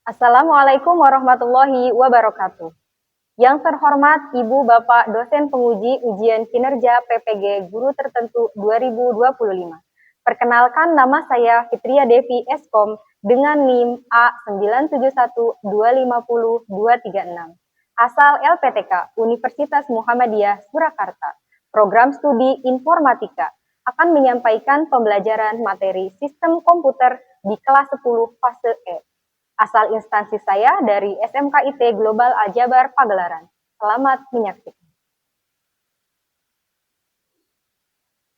Assalamualaikum warahmatullahi wabarakatuh. Yang terhormat Ibu Bapak dosen penguji ujian kinerja PPG Guru Tertentu 2025. Perkenalkan, nama saya Fitria Devi Eskom dengan NIM A971250-236. Asal LPTK Universitas Muhammadiyah Surakarta. Program studi informatika akan menyampaikan pembelajaran materi sistem komputer di kelas 10 fase E. Asal instansi saya dari SMK IT Global Aljabar Pagelaran. Selamat menyaksikan.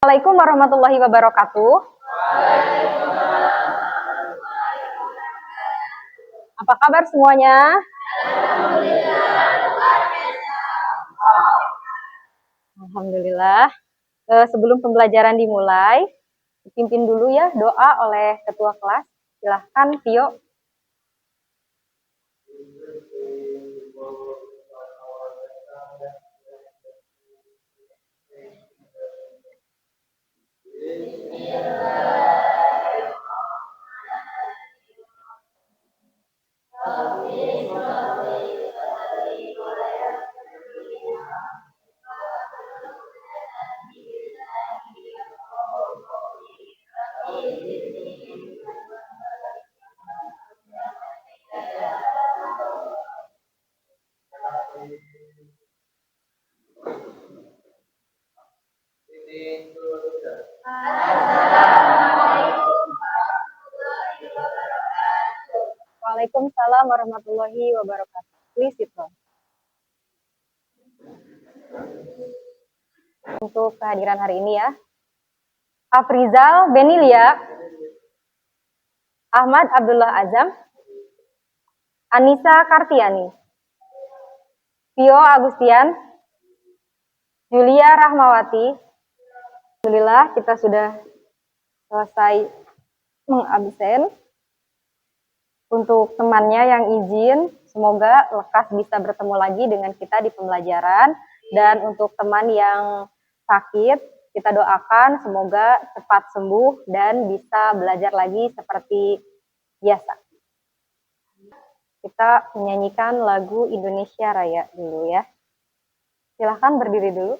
Assalamualaikum warahmatullahi wabarakatuh. Apa kabar semuanya? Alhamdulillah. Sebelum pembelajaran dimulai, dipimpin dulu ya doa oleh ketua kelas. Silahkan Tio. Waalaikumsalam warahmatullahi wabarakatuh. Please sit down. Untuk kehadiran hari ini ya. Afrizal Benilia, Ahmad Abdullah Azam, Anissa Kartiani, Tio Agustian, Julia Rahmawati. Alhamdulillah kita sudah selesai mengabsen. Untuk temannya yang izin, semoga lekas bisa bertemu lagi dengan kita di pembelajaran. Dan untuk teman yang sakit, kita doakan semoga cepat sembuh dan bisa belajar lagi seperti biasa. Kita menyanyikan lagu Indonesia Raya dulu ya. Silahkan berdiri dulu.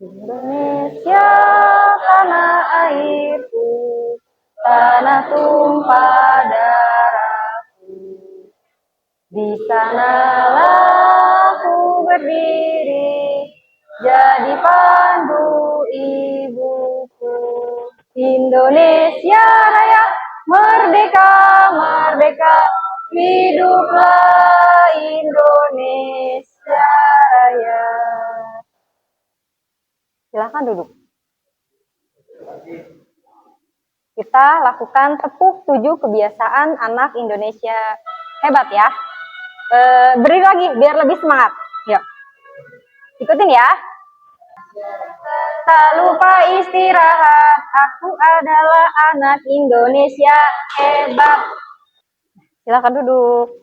Indonesia tanah airku, tanah tumpah darahku. Di sanalah aku berdiri, jadi pandu ibuku. Indonesia Raya, merdeka, merdeka, hiduplah Indonesia Raya. Silakan duduk. Kita lakukan tepuk 7 kebiasaan anak Indonesia hebat ya. Beri lagi biar lebih semangat. Yuk. Ikutin ya. Tak lupa istirahat, aku adalah anak Indonesia hebat. Silakan duduk.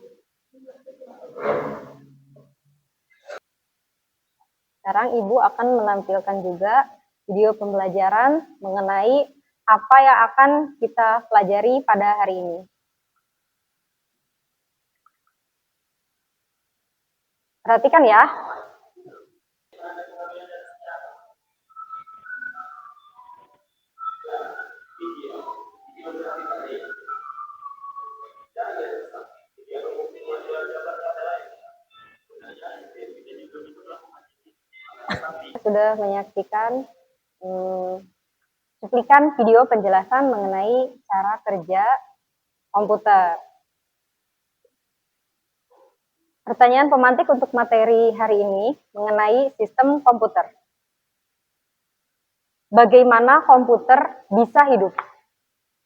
Sekarang Ibu akan menampilkan juga video pembelajaran mengenai apa yang akan kita pelajari pada hari ini. Perhatikan ya. Sudah menyaksikan cuplikan video penjelasan mengenai cara kerja komputer. Pertanyaan pemantik untuk materi hari ini mengenai sistem komputer. Bagaimana komputer bisa hidup?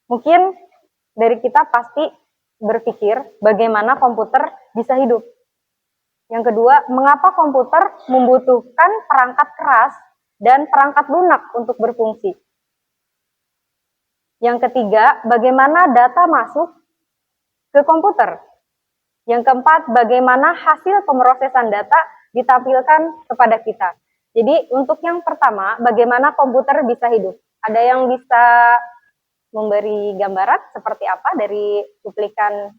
Mungkin dari kita pasti berpikir bagaimana komputer bisa hidup. Yang kedua, mengapa komputer membutuhkan perangkat keras dan perangkat lunak untuk berfungsi? Yang ketiga, bagaimana data masuk ke komputer? Yang keempat, bagaimana hasil pemrosesan data ditampilkan kepada kita. Jadi untuk yang pertama, bagaimana komputer bisa hidup. Ada yang bisa memberi gambaran seperti apa dari cuplikan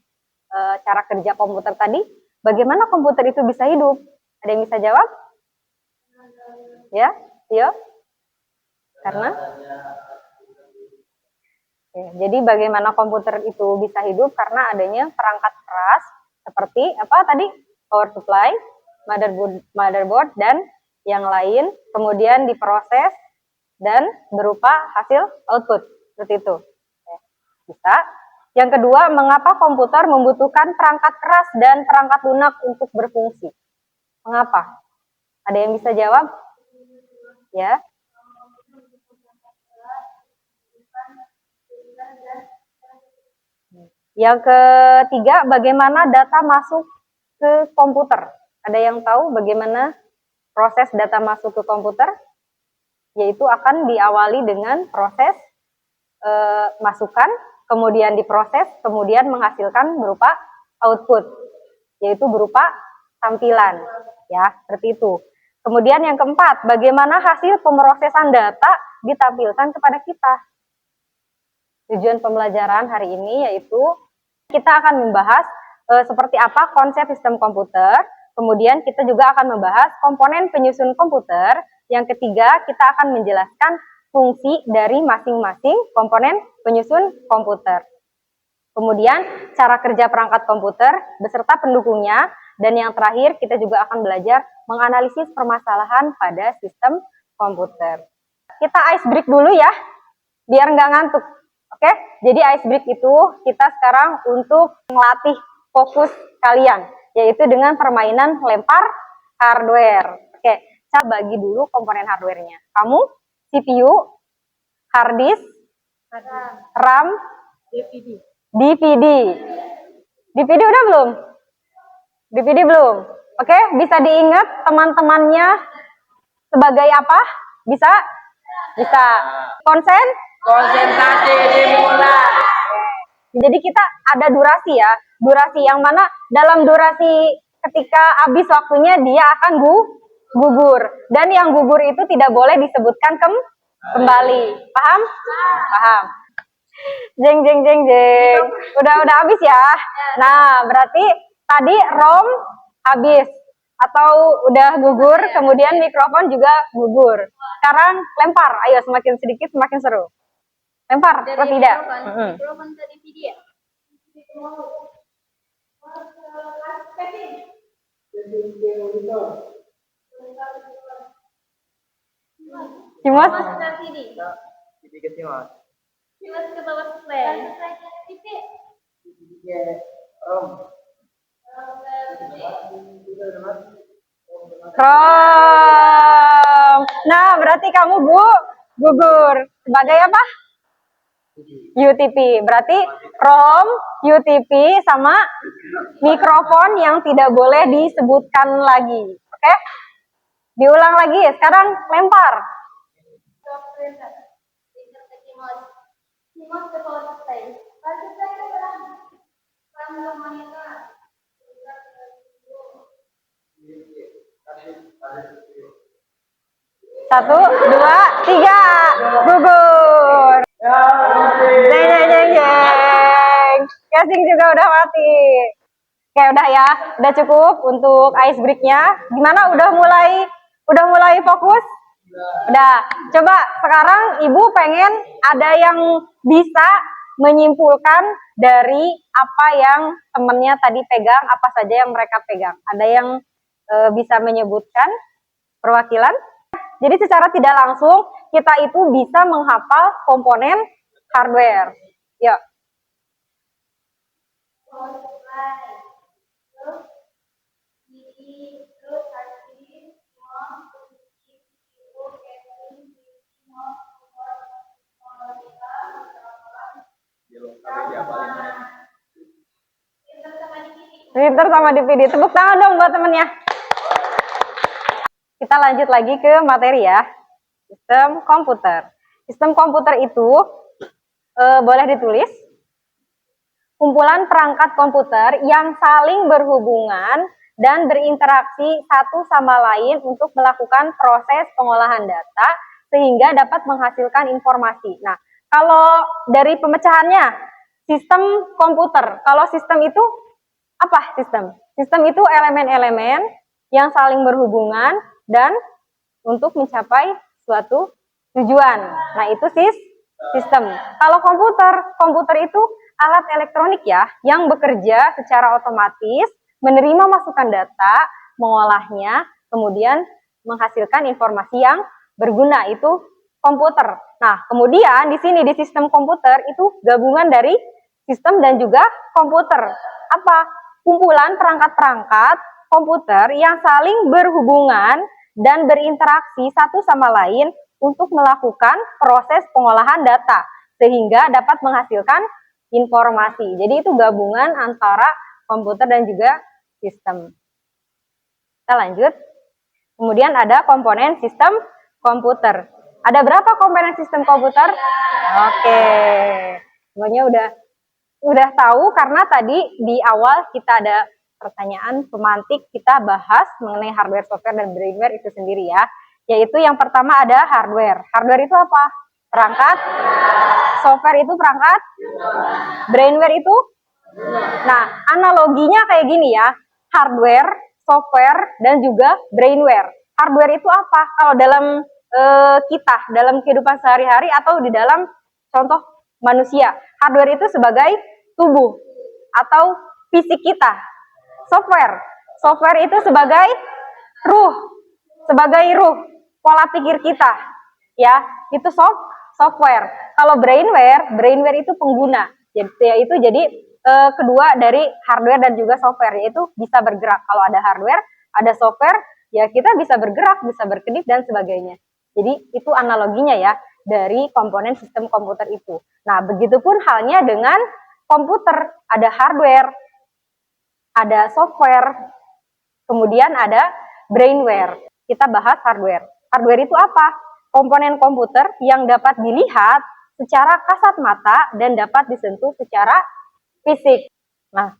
cara kerja komputer tadi? Bagaimana komputer itu bisa hidup? Ada yang bisa jawab? Ya, Tio? Karena? Ya, jadi bagaimana komputer itu bisa hidup? Karena adanya perangkat keras seperti apa tadi? Power supply, motherboard dan yang lain, kemudian diproses dan berupa hasil output seperti itu. Bisa. Yang kedua, mengapa komputer membutuhkan perangkat keras dan perangkat lunak untuk berfungsi? Mengapa? Ada yang bisa jawab? Ya. Yang ketiga, bagaimana data masuk ke komputer? Ada yang tahu bagaimana proses data masuk ke komputer? Yaitu akan diawali dengan proses masukan, kemudian diproses, kemudian menghasilkan berupa output, yaitu berupa tampilan, ya, seperti itu. Kemudian yang keempat, bagaimana hasil pemrosesan data ditampilkan kepada kita? Tujuan pembelajaran hari ini yaitu kita akan membahas seperti apa konsep sistem komputer, kemudian kita juga akan membahas komponen penyusun komputer, yang ketiga kita akan menjelaskan fungsi dari masing-masing komponen penyusun komputer. Kemudian cara kerja perangkat komputer beserta pendukungnya, dan yang terakhir kita juga akan belajar menganalisis permasalahan pada sistem komputer. Kita ice break dulu ya, biar nggak ngantuk. Oke, jadi ice break itu kita sekarang untuk melatih fokus kalian, yaitu dengan permainan lempar hardware. Oke, saya bagi dulu komponen hardware-nya. Kamu, CPU, hard disk, RAM, DVD. DVD udah belum? DVD belum? Oke, bisa diingat teman-temannya sebagai apa? Bisa? Bisa. Konsentrasi dimulai. Jadi kita ada durasi ya, durasi yang mana dalam durasi ketika habis waktunya dia akan gugur, dan yang gugur itu tidak boleh disebutkan kembali. Paham? Paham. Jeng jeng jeng jeng. Udah habis ya. Nah, berarti tadi ROM habis atau udah gugur, kemudian mikrofon juga gugur. Sekarang lempar, ayo semakin sedikit semakin seru. Lempar, atau tidak? Mikrofon tadi video. Cimos? Cimos ke bawah play. Rom. Nah, berarti kamu gugur. Sebagai apa? UTP. Berarti ROM, UTP, sama mikrofon yang tidak boleh disebutkan lagi. Oke? Diulang lagi. Sekarang lempar. Satu, dua, tiga, gugur. Jeng jeng jeng jeng. Casing juga udah mati. Oke, udah ya, udah cukup untuk ice break-nya. Gimana? Udah mulai fokus? Udah. Coba sekarang Ibu pengen ada yang bisa menyimpulkan dari apa yang temennya tadi pegang, apa saja yang mereka pegang. Ada yang bisa menyebutkan perwakilan? Jadi secara tidak langsung kita itu bisa menghafal komponen hardware. Yuk. Printer sama DVD. Tepuk tangan dong buat temennya. Kita lanjut lagi ke materi ya. Sistem komputer. Sistem komputer itu boleh ditulis. kumpulan perangkat komputer yang saling berhubungan dan berinteraksi satu sama lain untuk melakukan proses pengolahan data sehingga dapat menghasilkan informasi. Nah, kalau dari pemecahannya, sistem komputer. Kalau sistem itu apa sistem? Sistem itu elemen-elemen yang saling berhubungan dan untuk mencapai suatu tujuan. Nah, itu sistem. Kalau komputer itu alat elektronik ya, yang bekerja secara otomatis, menerima masukan data, mengolahnya, kemudian menghasilkan informasi yang berguna, itu komputer. Nah, kemudian di sini di sistem komputer itu gabungan dari sistem dan juga komputer. Apa? Kumpulan perangkat-perangkat komputer yang saling berhubungan dan berinteraksi satu sama lain untuk melakukan proses pengolahan data sehingga dapat menghasilkan informasi. Jadi itu gabungan antara komputer dan juga sistem. Kita lanjut. Kemudian ada komponen sistem komputer. Ada berapa komponen sistem komputer? Oke. Semuanya udah tahu karena tadi di awal kita ada pertanyaan pemantik, kita bahas mengenai hardware, software, dan brainware itu sendiri ya. Yaitu yang pertama ada hardware. Hardware itu apa? Perangkat. Software itu perangkat. Brainware itu? Nah, analoginya kayak gini ya. Hardware, software, dan juga brainware. Hardware itu apa? Kalau dalam kita, dalam kehidupan sehari-hari atau di dalam contoh manusia. Hardware itu sebagai tubuh atau fisik kita. Software itu sebagai ruh, pola pikir kita. Ya, itu software. Kalau brainware itu pengguna. Yaitu jadi kedua dari hardware dan juga software, yaitu bisa bergerak. Kalau ada hardware, ada software, ya kita bisa bergerak, bisa berkedip dan sebagainya. Jadi itu analoginya ya dari komponen sistem komputer itu. Nah, begitupun halnya dengan komputer, ada hardware, ada software, kemudian ada brainware. Kita bahas hardware. Hardware itu apa? Komponen komputer yang dapat dilihat secara kasat mata dan dapat disentuh secara fisik. Nah,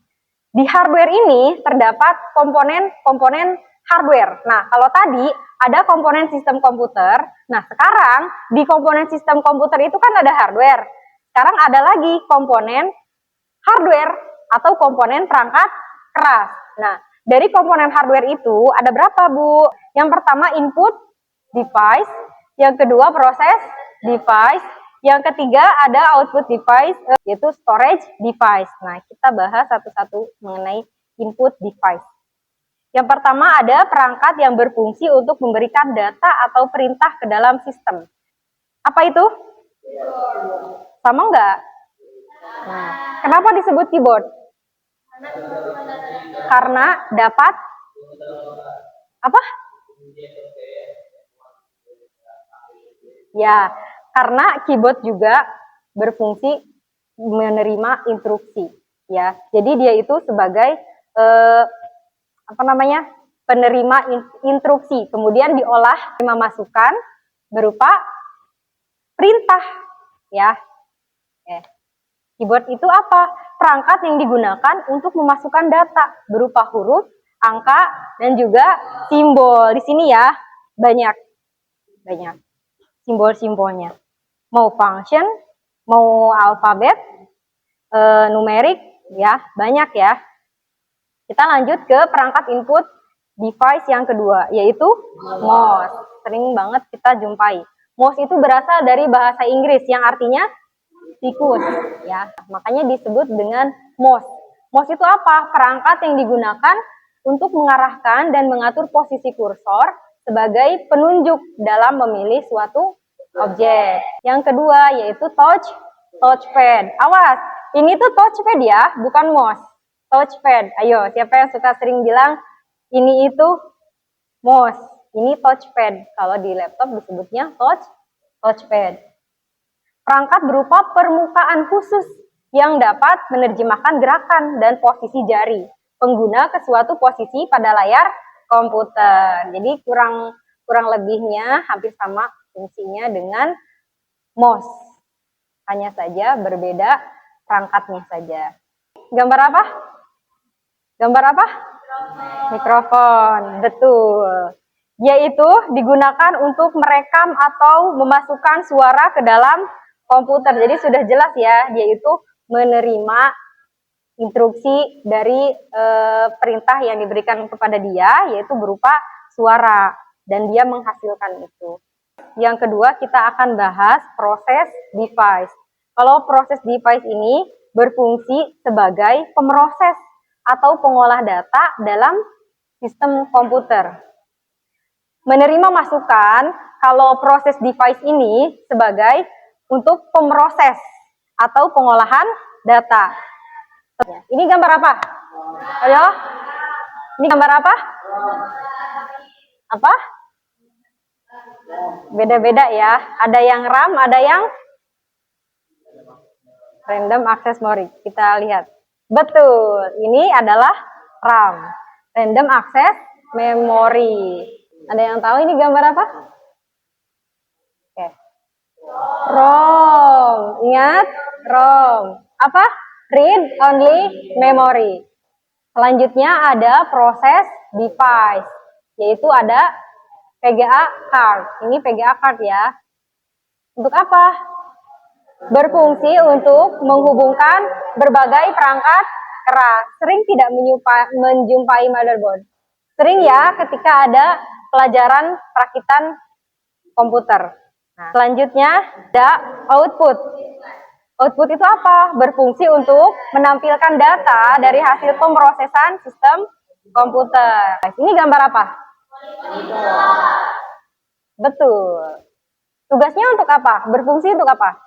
di hardware ini terdapat komponen-komponen hardware. Nah, kalau tadi ada komponen sistem komputer, nah sekarang di komponen sistem komputer itu kan ada hardware. Sekarang ada lagi komponen hardware atau komponen perangkat keras. Nah, dari komponen hardware itu ada berapa, Bu? Yang pertama input device, yang kedua proses device, yang ketiga ada output device, yaitu storage device. Nah, kita bahas satu-satu mengenai input device. Yang pertama ada perangkat yang berfungsi untuk memberikan data atau perintah ke dalam sistem. Apa itu? Sama enggak? Nah, kenapa disebut keyboard? Karena dapat apa? Ya, karena keyboard juga berfungsi menerima instruksi. Ya, jadi dia itu sebagai penerima instruksi, kemudian diolah masukan berupa perintah. Ya, keyboard itu apa? Perangkat yang digunakan untuk memasukkan data berupa huruf, angka, dan juga simbol. Di sini ya banyak simbol-simbolnya. Mau function, mau alfabet, numerik, ya banyak ya. Kita lanjut ke perangkat input device yang kedua, yaitu mouse. Sering banget kita jumpai. Mouse itu berasal dari bahasa Inggris yang artinya tikus, ya. Makanya disebut dengan mouse. Mouse itu apa? Perangkat yang digunakan untuk mengarahkan dan mengatur posisi kursor sebagai penunjuk dalam memilih suatu objek. Yang kedua yaitu touchpad. Awas, ini tuh touchpad ya, bukan mouse. Touchpad. Ayo, siapa yang suka sering bilang ini itu mouse, ini touchpad. Kalau di laptop disebutnya touchpad. Perangkat berupa permukaan khusus yang dapat menerjemahkan gerakan dan posisi jari pengguna ke suatu posisi pada layar komputer. Jadi kurang lebihnya hampir sama fungsinya dengan mouse. Hanya saja berbeda perangkatnya saja. gambar apa? Gambar apa? Mikrofon, betul. Yaitu digunakan untuk merekam atau memasukkan suara ke dalam komputer. Jadi sudah jelas ya, yaitu menerima instruksi dari perintah yang diberikan kepada dia, yaitu berupa suara, dan dia menghasilkan itu. Yang kedua, kita akan bahas proses device. Kalau proses device ini berfungsi sebagai pemroses atau pengolah data dalam sistem komputer. Menerima masukan kalau proses device ini sebagai untuk pemroses atau pengolahan data. Ini gambar apa? Ayo. Ini gambar apa? Apa? Beda-beda ya. Ada yang RAM, ada yang random access memory. Kita lihat. Betul. Ini adalah RAM. Random access memory. Ada yang tahu ini gambar apa? Oke. ROM. Ingat? ROM. Apa? Read only memory. Selanjutnya ada proses device. Yaitu ada VGA card. Ini VGA card ya. Untuk apa? Berfungsi untuk menghubungkan berbagai perangkat keras. Sering tidak menjumpai motherboard. Sering ya ketika ada pelajaran perakitan komputer. Nah, selanjutnya ada output. Output itu apa? Berfungsi untuk menampilkan data dari hasil pemrosesan sistem komputer. Ini gambar apa? Betul. Tugasnya untuk apa? Berfungsi untuk apa?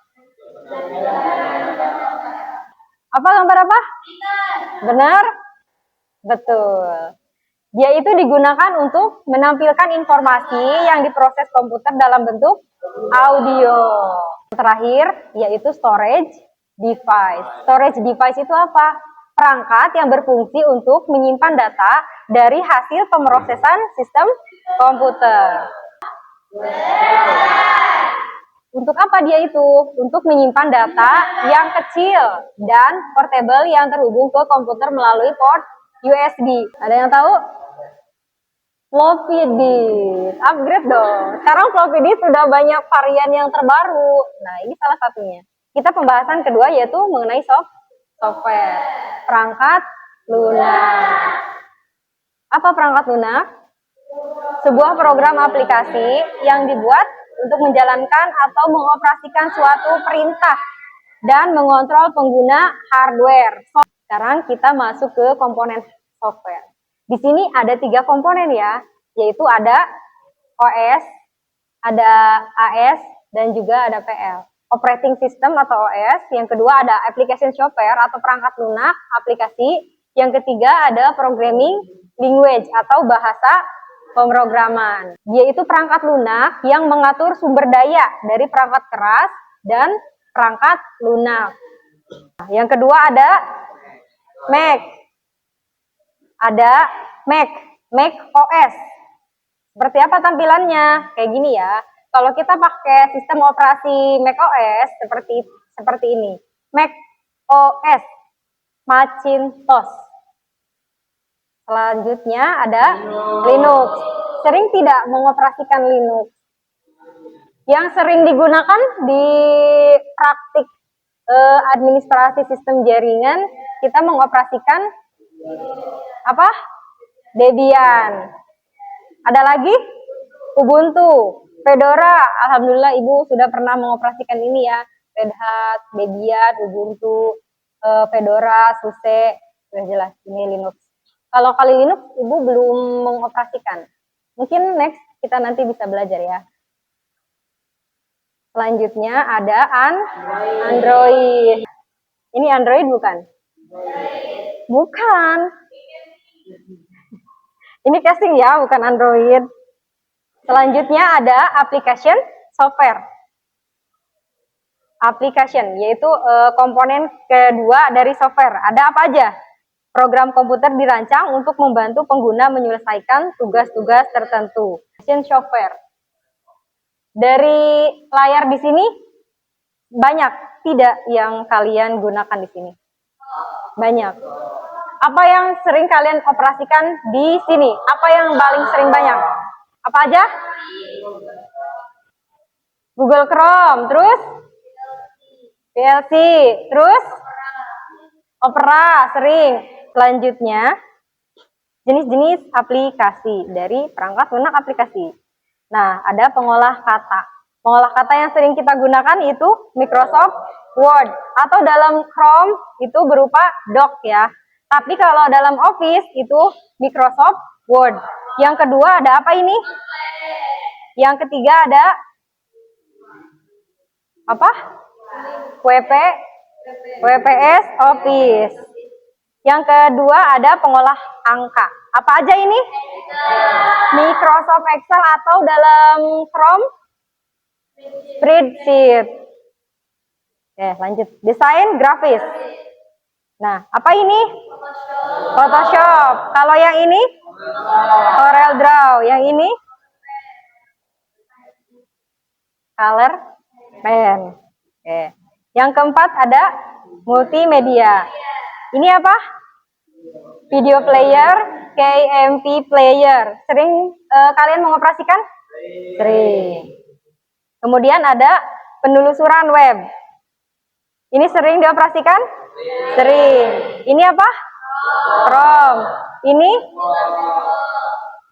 Apa gambar apa? Benar? Betul. Dia itu digunakan untuk menampilkan informasi yang diproses komputer dalam bentuk audio. Terakhir, yaitu storage device. Storage device itu apa? Perangkat yang berfungsi untuk menyimpan data dari hasil pemrosesan sistem komputer. Untuk apa dia itu? Untuk menyimpan data yang kecil dan portable yang terhubung ke komputer melalui port USB. Ada yang tahu? Floppy disk. Upgrade dong. Sekarang floppy disk sudah banyak varian yang terbaru. Nah, ini salah satunya. Kita pembahasan kedua yaitu mengenai software. Perangkat lunak. Apa perangkat lunak? Sebuah program aplikasi yang dibuat untuk menjalankan atau mengoperasikan suatu perintah dan mengontrol pengguna hardware. Sekarang kita masuk ke komponen software. Di sini ada 3 komponen ya, yaitu ada OS, ada AS, dan juga ada PL. Operating System atau OS, yang kedua ada Application Software atau perangkat lunak aplikasi, yang ketiga ada Programming Language atau bahasa pemrograman. Yaitu perangkat lunak yang mengatur sumber daya dari perangkat keras dan perangkat lunak. Yang kedua ada Mac. Ada Mac OS. Seperti apa tampilannya? Kayak gini ya. Kalau kita pakai sistem operasi Mac OS seperti ini. Mac OS Macintosh. Selanjutnya ada Linux. Sering tidak mengoperasikan Linux. Yang sering digunakan di praktik administrasi sistem jaringan, kita mengoperasikan apa? Debian. Ada lagi? Ubuntu, Fedora. Alhamdulillah Ibu sudah pernah mengoperasikan ini ya. Red Hat, Debian, Ubuntu, Fedora, SUSE. Sudah jelas ini Linux. Kalau kali Linux Ibu belum mengoperasikan. Mungkin next kita nanti bisa belajar ya. Selanjutnya ada Android. Ini Android bukan? Bukan. Ini casing ya, bukan Android. Selanjutnya ada application software. Application, yaitu komponen kedua dari software. Ada apa aja? Program komputer dirancang untuk membantu pengguna menyelesaikan tugas-tugas tertentu. Application software. Dari layar di sini, banyak tidak yang kalian gunakan di sini? Banyak. Apa yang sering kalian operasikan di sini? Apa yang paling sering banyak? Apa aja? Google Chrome, terus VLC, terus Opera sering. Selanjutnya, jenis-jenis aplikasi dari perangkat lunak aplikasi. Nah, ada pengolah kata. Pengolah kata yang sering kita gunakan itu Microsoft Word atau dalam Chrome itu berupa Doc ya. Tapi kalau dalam Office itu Microsoft Word. Yang kedua ada apa ini? Yang ketiga ada apa? WPS Office. Yang kedua ada pengolah angka. Apa aja ini? Microsoft Excel atau dalam Chrome Spreadsheet. Oke, lanjut. Desain grafis. Nah, apa ini? Photoshop. Kalau yang ini? Corel Draw. Yang ini? Color Pen. Oke. Yang keempat ada multimedia. Ini apa? Video player, KMP player. Sering kalian mengoperasikan? Sering. Kemudian ada penelusuran web. Ini sering dioperasikan? Sering. Ini apa? Chrome. Ini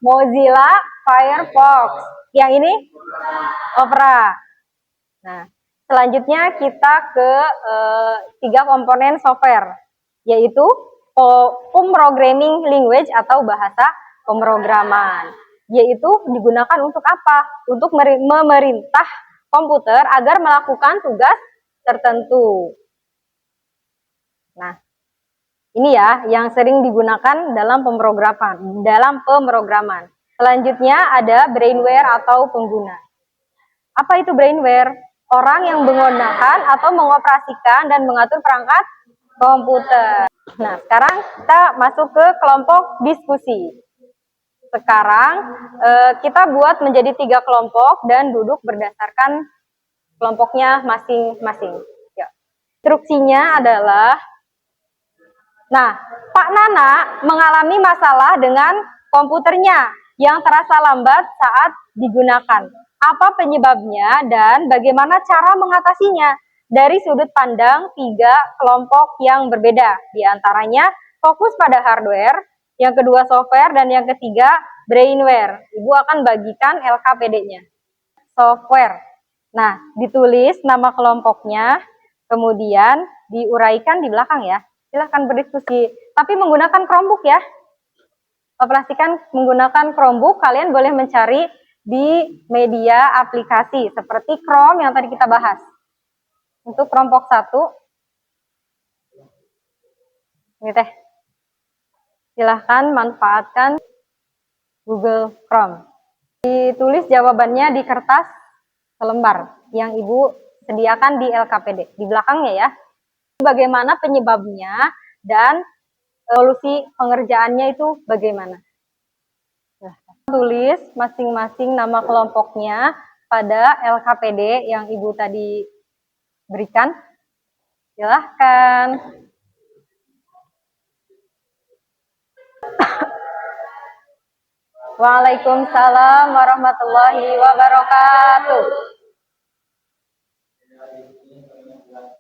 Mozilla Firefox. Yang ini Opera. Nah, selanjutnya kita ke tiga komponen software, yaitu pemrogramming language atau bahasa pemrograman. Yaitu digunakan untuk apa? Untuk memerintah komputer agar melakukan tugas tertentu. Nah, ini ya yang sering digunakan dalam pemrograman. Selanjutnya ada brainware atau pengguna. Apa itu brainware? Orang yang menggunakan atau mengoperasikan dan mengatur perangkat komputer. Nah, sekarang kita masuk ke kelompok diskusi. Sekarang kita buat menjadi 3 kelompok dan duduk berdasarkan kelompoknya masing-masing. Ya. Instruksinya adalah, nah, Pak Nana mengalami masalah dengan komputernya yang terasa lambat saat digunakan. Apa penyebabnya dan bagaimana cara mengatasinya? Dari sudut pandang 3 kelompok yang berbeda. Di antaranya fokus pada hardware, yang kedua software, dan yang ketiga brainware. Ibu akan bagikan LKPD-nya. Software. Nah, ditulis nama kelompoknya, kemudian diuraikan di belakang ya. Silahkan berdiskusi. Tapi menggunakan Chromebook ya. Operasikan menggunakan Chromebook, kalian boleh mencari di media aplikasi seperti Chrome yang tadi kita bahas. Untuk kelompok 1, ini teh, silahkan manfaatkan Google Chrome. Ditulis jawabannya di kertas selembar yang Ibu sediakan di LKPD, di belakangnya ya. Bagaimana penyebabnya dan solusi pengerjaannya itu bagaimana. Tulis masing-masing nama kelompoknya pada LKPD yang Ibu tadi berikan. Silahkan. Waalaikumsalam warahmatullahi wabarakatuh.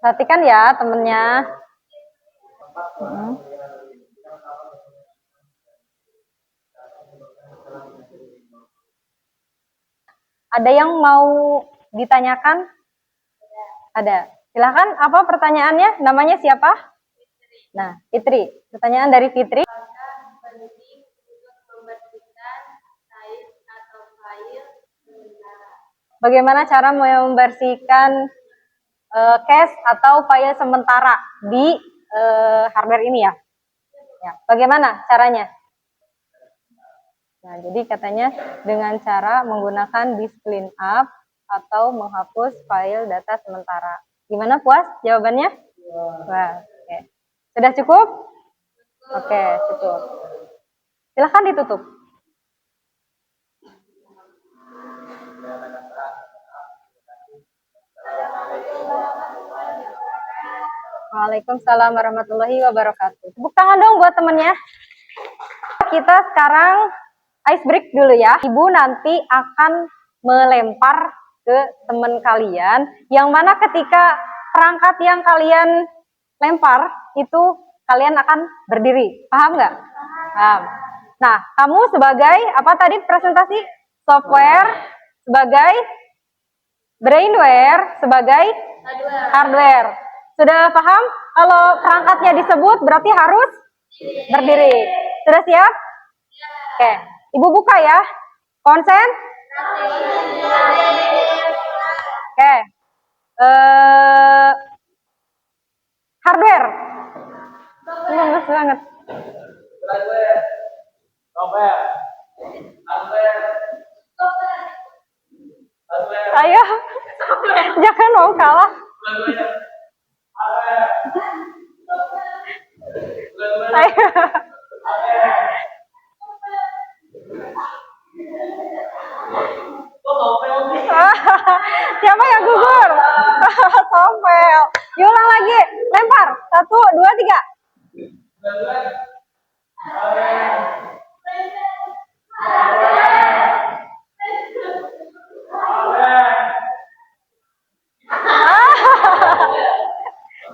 Perhatikan ya temennya. Ada yang mau ditanyakan? Ada. Silahkan, apa pertanyaannya? Namanya siapa? Nah, Fitri. Pertanyaan dari Fitri. Bagaimana cara membersihkan cache atau file sementara di hardware ini ya? Ya, bagaimana caranya? Nah, jadi katanya dengan cara menggunakan disk cleanup atau menghapus file data sementara. Gimana, puas jawabannya? Wah, oke. Sudah cukup? Oke, cukup. Silahkan ditutup. Waalaikumsalam warahmatullahi wabarakatuh. Tepuk tangan dong buat temennya. Kita sekarang ice break dulu ya. Ibu nanti akan melempar ke teman kalian, yang mana ketika perangkat yang kalian lempar itu kalian akan berdiri. Paham nggak? Paham. Nah, kamu sebagai apa tadi presentasi? Software, sebagai brainware, sebagai hardware. Sudah paham? Kalau perangkatnya disebut berarti harus berdiri. Sudah siap? Oke, Ibu buka ya. Konsen? Oke. Hardware. Lemes banget. Ayo, jangan mau kalah. Ayo. Siapa yang gugur? Sompel. Diulang lagi. Lempar. 1, 2, 3.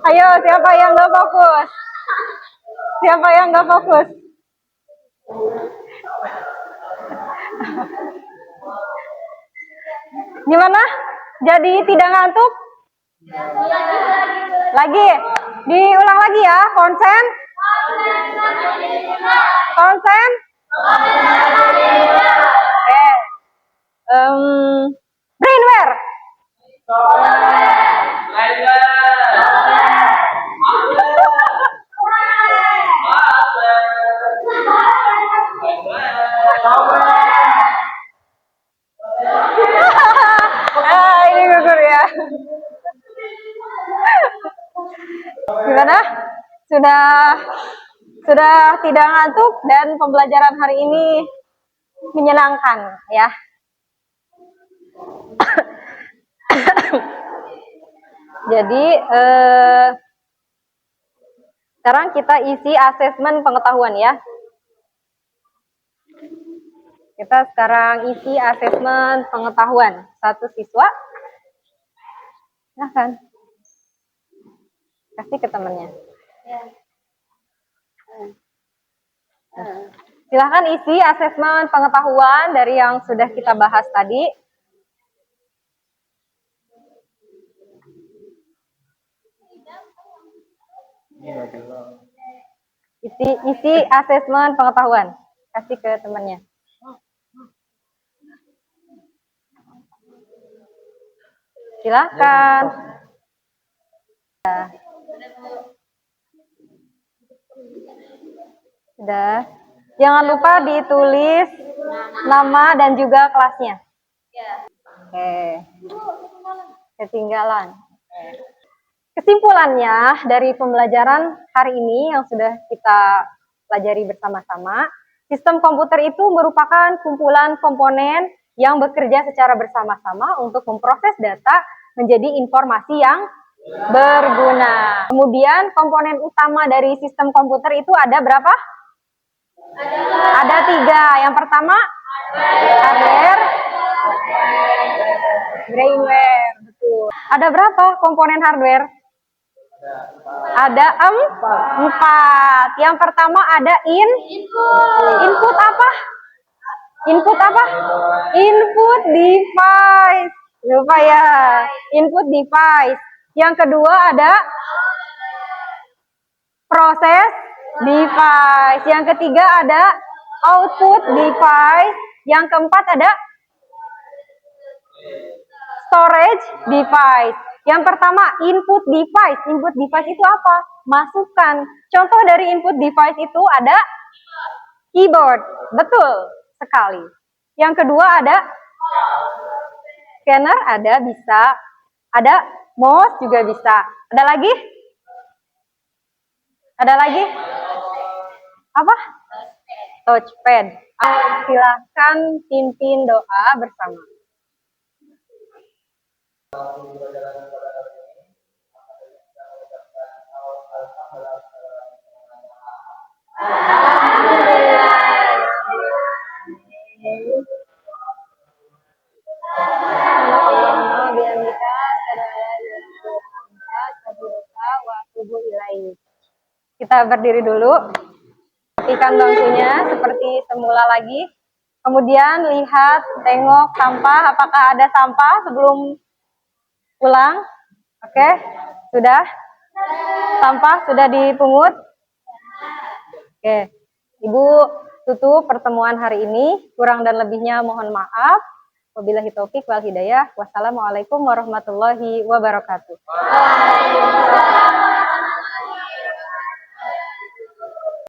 Ayo, siapa yang nggak fokus? Siapa yang nggak fokus? Gimana? Jadi tidak ngantuk? Lagi. Diulang lagi ya. Konsen? Konsen? Brainware? Ini gugur ya. Gimana? Sudah tidak ngantuk dan pembelajaran hari ini menyenangkan ya. Jadi sekarang kita isi asesmen pengetahuan ya. Kita sekarang isi asesmen pengetahuan. Satu siswa. Silahkan. Kasih ke temannya. Silahkan isi asesmen pengetahuan dari yang sudah kita bahas tadi. Isi asesmen pengetahuan. Kasih ke temannya. Silahkan. Sudah. Jangan lupa ditulis nama dan juga kelasnya. Oke. Ketinggalan. Kesimpulannya dari pembelajaran hari ini yang sudah kita pelajari bersama-sama, sistem komputer itu merupakan kumpulan komponen yang bekerja secara bersama-sama untuk memproses data menjadi informasi yang berguna. Kemudian komponen utama dari sistem komputer itu ada berapa? Ada 3. Yang pertama hardware, brainware, betul. Ada berapa komponen hardware? Ada 4. Yang pertama ada input apa? Input apa? Input device. Lupa ya. Input device. Yang kedua ada proses device. Yang ketiga ada output device. Yang keempat ada storage device. Yang pertama input device. Input device itu apa? Masukan. Contoh dari input device itu ada keyboard. Betul sekali. Yang kedua ada scanner, ada mouse juga bisa. Ada lagi? Ada lagi? Apa? Touchpad. Silakan pimpin doa bersama. Kita berdiri dulu, rapikan bangkunya seperti semula lagi. Kemudian lihat, tengok sampah, apakah ada sampah sebelum pulang? Oke, sudah? Sampah sudah dipungut? Oke, Ibu tutup pertemuan hari ini. Kurang dan lebihnya mohon maaf. Wabillahi taufik wal hidayah. Wassalamualaikum warahmatullahi wabarakatuh.